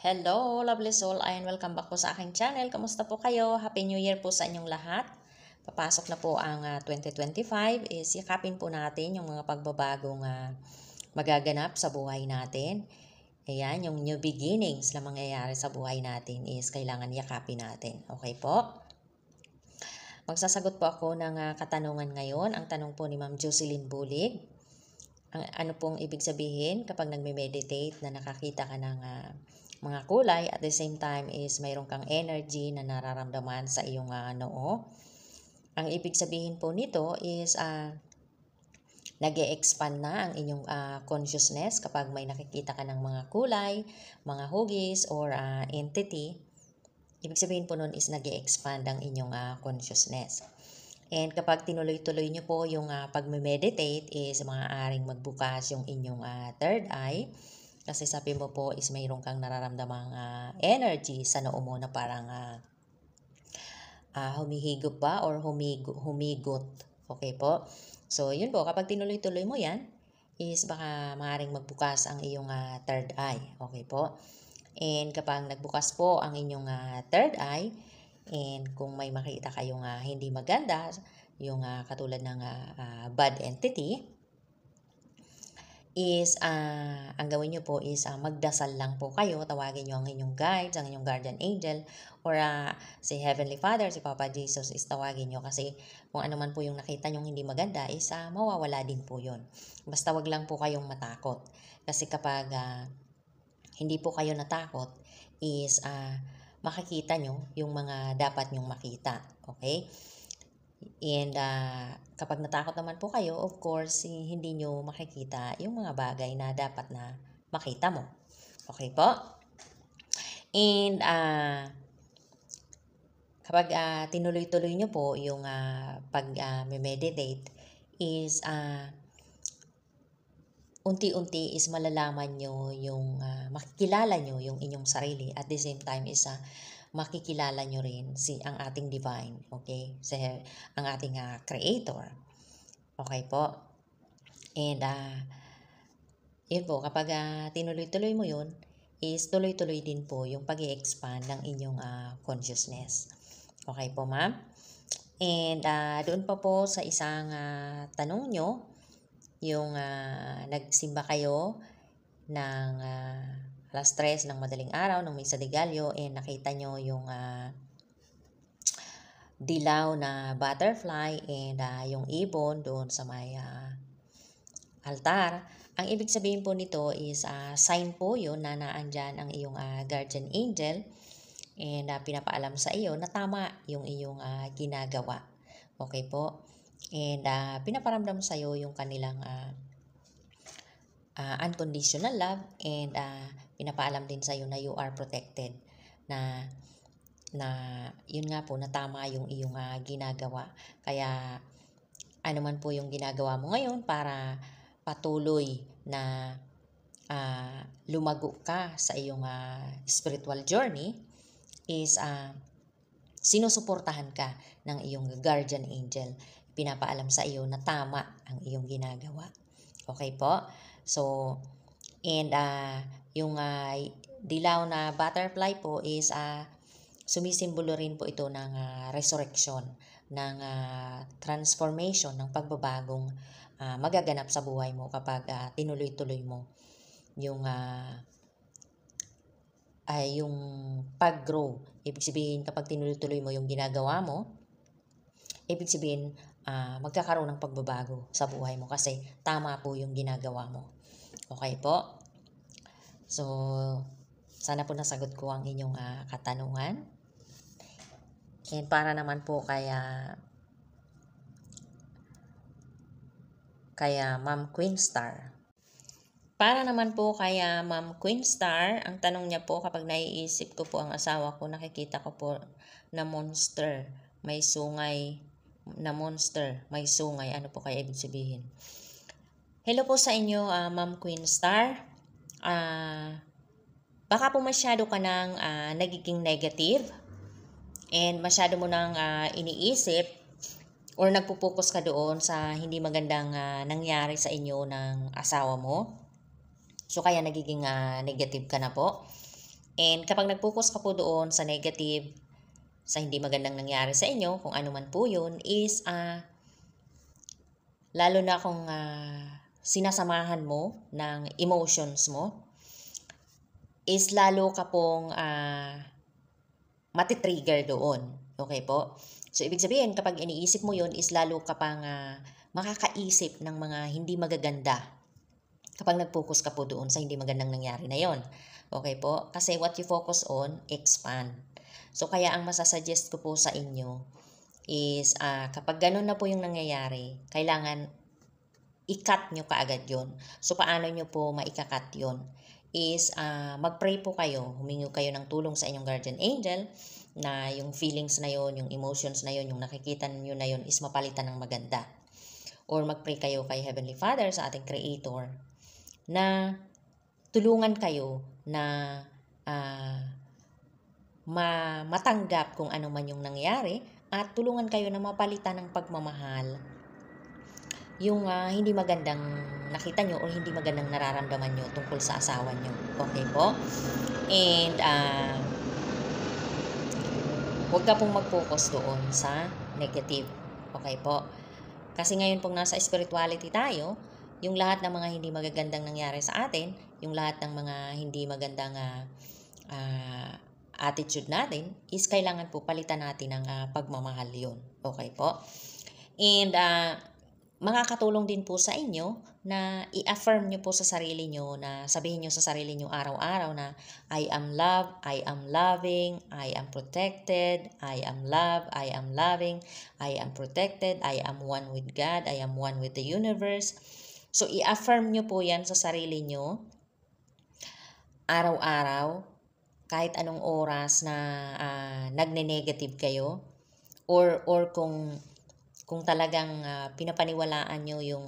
Hello, lovely soul, and welcome back po sa aking channel. Kamusta po kayo? Happy New Year po sa inyong lahat. Papasok na po ang 2025. Yakapin po natin yung mga pagbabagong magaganap sa buhay natin. Ayan, yung new beginnings na mangyayari sa buhay natin is kailangan yakapin natin. Okay po? Magsasagot po ako ng katanungan ngayon. Ang tanong po ni Ma'am Jocelyn Bulig. Ano pong ibig sabihin kapag nagme-meditate na nakakita ka ng mga kulay at the same time is mayroon kang energy na nararamdaman sa iyong noo. Ang ibig sabihin po nito is nag-e-expand na ang inyong consciousness kapag may nakikita ka ng mga kulay, mga hugis or entity. Ibig sabihin po nun is nag-e-expand ang inyong consciousness. And kapag tinuloy-tuloy nyo po yung pag-meditate is maaaring magbukas yung inyong third eye. Kasi sabi mo po is mayroon kang nararamdamang energy sa noo mo na parang humihigop ba or humigot. Okay po? So yun po, kapag tinuloy-tuloy mo yan is baka maaaring magbukas ang iyong third eye. Okay po? And kapag nagbukas po ang inyong third eye, and kung may makita kayong hindi maganda, yung katulad ng bad entity, is ang gawin nyo po is magdasal lang po kayo, tawagin nyo ang inyong guides, ang inyong guardian angel, or si Heavenly Father, si Papa Jesus is tawagin nyo kasi kung ano man po yung nakita nyo hindi maganda is mawawala din po yun. Basta wag lang po kayong matakot. Kasi kapag hindi po kayo natakot is makikita nyo yung mga dapat nyong makita. Okay? And kapag natakot naman po kayo, of course, hindi nyo makikita yung mga bagay na dapat na makita mo. Okay po? And kapag tinuloy-tuloy nyo po yung pag-meditate is unti-unti is malalaman nyo yung makikilala nyo yung inyong sarili. At the same time is makikilala nyo rin ang ating divine, okay? Ang ating creator. Okay po? And yun po, kapag tinuloy-tuloy mo yun, is tuloy-tuloy din po yung pag-i-expand ng inyong consciousness. Okay po, ma'am? And doon pa po sa isang tanong nyo, yung nagsimba kayo ng alas 3 ng madaling araw ng Misa de Gallo and nakita nyo yung dilaw na butterfly and yung ibon doon sa may altar. Ang ibig sabihin po nito is sign po yun na naandyan ang iyong guardian angel and pinapaalam sa iyo na tama yung iyong ginagawa. Okay po? And pinaparamdam sa iyo yung kanilang unconditional love and pinapaalam din sa iyo na you are protected, na yun nga po na tama yung iyong ginagawa. Kaya ano man po yung ginagawa mo ngayon para patuloy na lumago ka sa iyong spiritual journey is sinusuportahan ka ng iyong guardian angel. Pinapaalam sa iyo na tama ang iyong ginagawa. Okay po? So, and yung dilaw na butterfly po is sumisimbolo rin po ito ng resurrection, ng transformation, ng pagbabagong magaganap sa buhay mo kapag tinuloy-tuloy mo yung yung pag-grow. Ibig sabihin, kapag tinuloy-tuloy mo yung ginagawa mo, ibig sabihin, magkakaroon ng pagbabago sa buhay mo kasi tama po yung ginagawa mo. Okay po? So, sana po nasagot ko ang inyong katanungan. And para naman po kaya Ma'am Queen Star. Para naman po kaya Ma'am Queen Star, ang tanong niya po, kapag naiisip ko po ang asawa ko, nakikita ko po na monster, may sungay, may sungay. Ano po kaya ibig sabihin? Hello po sa inyo, Ma'am Queen Star. Baka po masyado ka nang nagiging negative and masyado mo nang iniisip or nagpo-focus ka doon sa hindi magandang nangyari sa inyo ng asawa mo. So kaya nagiging negative ka na po. And kapag nag-focus ka po doon sa negative, sa hindi magandang nangyari sa inyo, kung ano man po yun, is lalo na kung sinasamahan mo ng emotions mo, is lalo ka pong matitrigger doon. Okay po? So, ibig sabihin, kapag iniisip mo yun, is lalo ka pang makakaisip ng mga hindi magaganda kapag nag-focus ka po doon sa hindi magandang nangyari na yon. Okay po? Kasi what you focus on, expand. So, kaya ang masasuggest ko po sa inyo is kapag ganun na po yung nangyayari, kailangan i-cut nyo kaagad yon. So, paano nyo po maika-cut yon? Is mag-pray po kayo, humingi kayo ng tulong sa inyong guardian angel na yung feelings na yon, yung emotions na yon, yung nakikita niyo na yon is mapalitan ng maganda. Or mag-pray kayo kay Heavenly Father, sa ating Creator, na tulungan kayo na matanggap kung ano man yung nangyari at tulungan kayo na mapalitan ng pagmamahal yung hindi magandang nakita nyo o hindi magandang nararamdaman nyo tungkol sa asawa nyo. Okay po? And huwag ka pong mag-focus doon sa negative. Okay po? Kasi ngayon pong nasa spirituality tayo, yung lahat ng mga hindi magagandang nangyari sa atin, yung lahat ng mga hindi magandang attitude natin, is kailangan po palitan natin ng pagmamahal yun. Okay po? And makakatulong din po sa inyo na i-affirm nyo po sa sarili nyo, na sabihin nyo sa sarili nyo araw-araw na I am loved, I am loving, I am protected, I am loved, I am loving, I am protected, I am one with God, I am one with the universe. So, i-affirm nyo po yan sa sarili nyo araw-araw, kahit anong oras na nagne-negative kayo, or kung talagang pinapaniwalaan nyo yung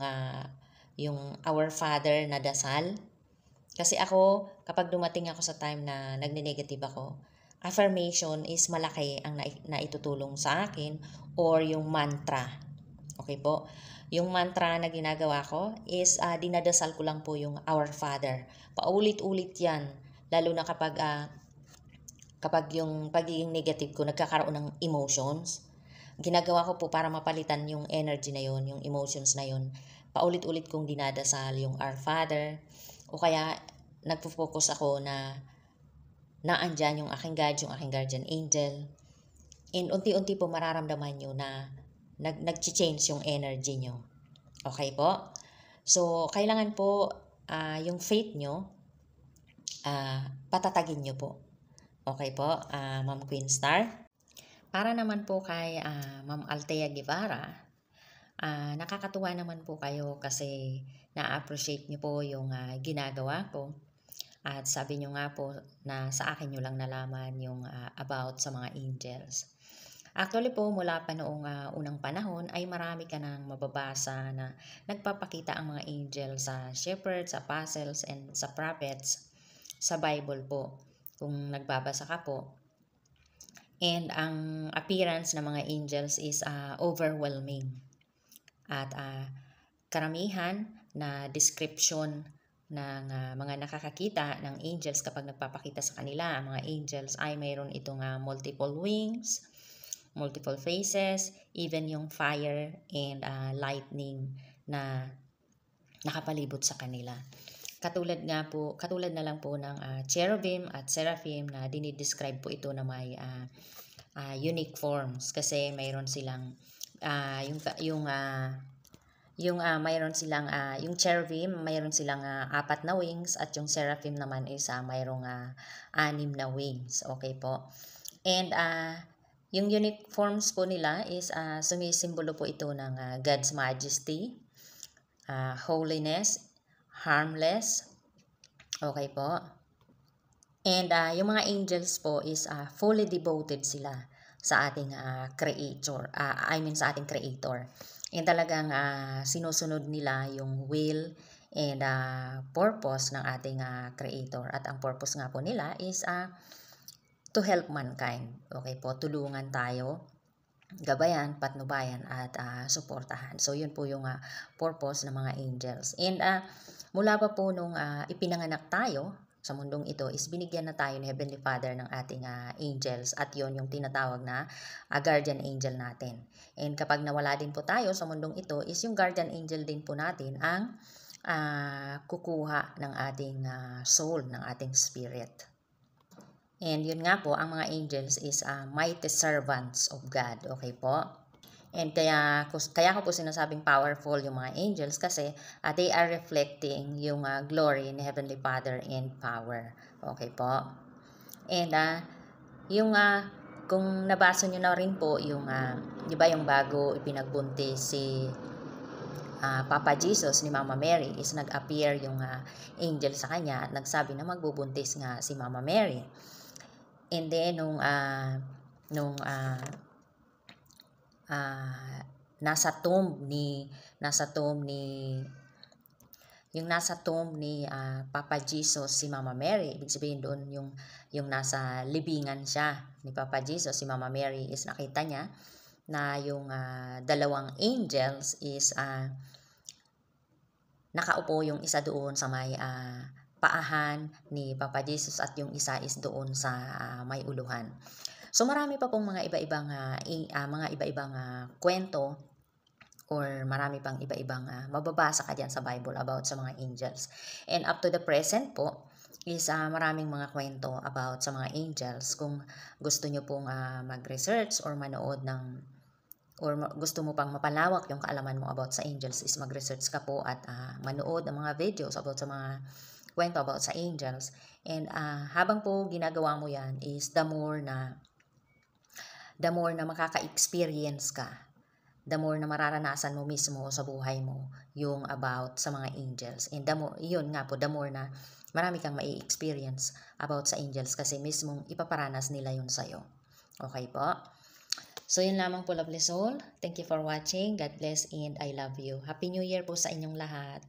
Our Father na dasal. Kasi ako, kapag dumating ako sa time na nagne-negative ako, affirmation is malaki ang naitutulong sa akin, or yung mantra. Okay po? Yung mantra na ginagawa ko is dinadasal ko lang po yung Our Father. Paulit-ulit yan. Lalo na kapag yung pagiging negative ko nagkakaroon ng emotions, ginagawa ko po para mapalitan yung energy na yun, yung emotions na yun. Paulit-ulit kong dinadasal yung Our Father, o kaya nagpo-focus ako na naandyan yung aking God, yung aking guardian angel. And unti-unti po mararamdaman nyo na nag-change yung energy nyo. Okay po? So, kailangan po yung faith nyo, patatagin nyo po. Okay po, Ma'am Queen Star? Para naman po kay Ma'am Althea Guevara, nakakatuwa naman po kayo kasi na-appreciate niyo po yung ginagawa ko. At sabi niyo nga po na sa akin niyo lang nalaman yung about sa mga angels. Actually po, mula pa noong unang panahon ay marami ka nang mababasa na nagpapakita ang mga angels sa shepherds, sa apostles, and sa prophets sa Bible po. Kung nagbabasa ka po. And ang appearance ng mga angels is overwhelming. At karamihan na description ng mga nakakakita ng angels kapag nagpapakita sa kanila, ang mga angels ay mayroon itong multiple wings, multiple faces, even yung fire and lightning na nakapalibot sa kanila. Katulad na lang po ng cherubim at seraphim na dinidescribe po ito na may unique forms, kasi mayroon silang yung cherubim mayroon silang 4 na wings, at yung seraphim naman is mayroong 6 na wings. Okay po? And yung unique forms po nila is sumisimbolo po ito ng God's majesty, holiness, harmless. Okay po? And yung mga angels po is fully devoted sila sa ating creator. Sa ating creator. And talagang sinusunod nila yung will and purpose ng ating creator. At ang purpose nga po nila is to help mankind. Okay po? Tulungan tayo, gabayan, patnubayan, at suportahan. So, yun po yung purpose ng mga angels. And mula pa po nung ipinanganak tayo sa mundong ito is binigyan na tayo ni Heavenly Father ng ating angels at yon yung tinatawag na guardian angel natin. And kapag nawala din po tayo sa mundong ito is yung guardian angel din po natin ang kukuha ng ating soul, ng ating spirit. And yun nga po, ang mga angels is mighty servants of God. Okay po? And kaya ko po sinasabing powerful yung mga angels kasi they are reflecting yung glory ni Heavenly Father and power. Okay po? And yung kung nabasa nyo na rin po yung di ba yung bago ipinagbuntis si Papa Jesus ni Mama Mary is nag-appear yung angel sa kanya at nagsabi na magbubuntis nga si Mama Mary. And then nasa tomb ni Papa Jesus si Mama Mary, ibig sabihin doon yung nasa libingan siya ni Papa Jesus si Mama Mary is nakita niya na yung dalawang angels is nakaupo, yung isa doon sa may paahan ni Papa Jesus at yung isa is doon sa may uluhan. So marami pa pong mga iba-ibang kwento or marami pang iba-ibang mababasa ka dyan sa Bible about sa mga angels. And up to the present po is maraming mga kwento about sa mga angels. Kung gusto nyo pong mag-research or manood or gusto mo pang mapalawak yung kaalaman mo about sa angels is mag-research ka po at manood ng mga videos about sa mga kwento about sa angels. And habang po ginagawa mo yan is the more na makaka-experience ka, the more na mararanasan mo mismo sa buhay mo yung about sa mga angels. And the more na marami kang mai-experience about sa angels kasi mismong ipaparanas nila yun sa'yo. Okay po? So yun lamang po, lovely soul. Thank you for watching. God bless and I love you. Happy New Year po sa inyong lahat.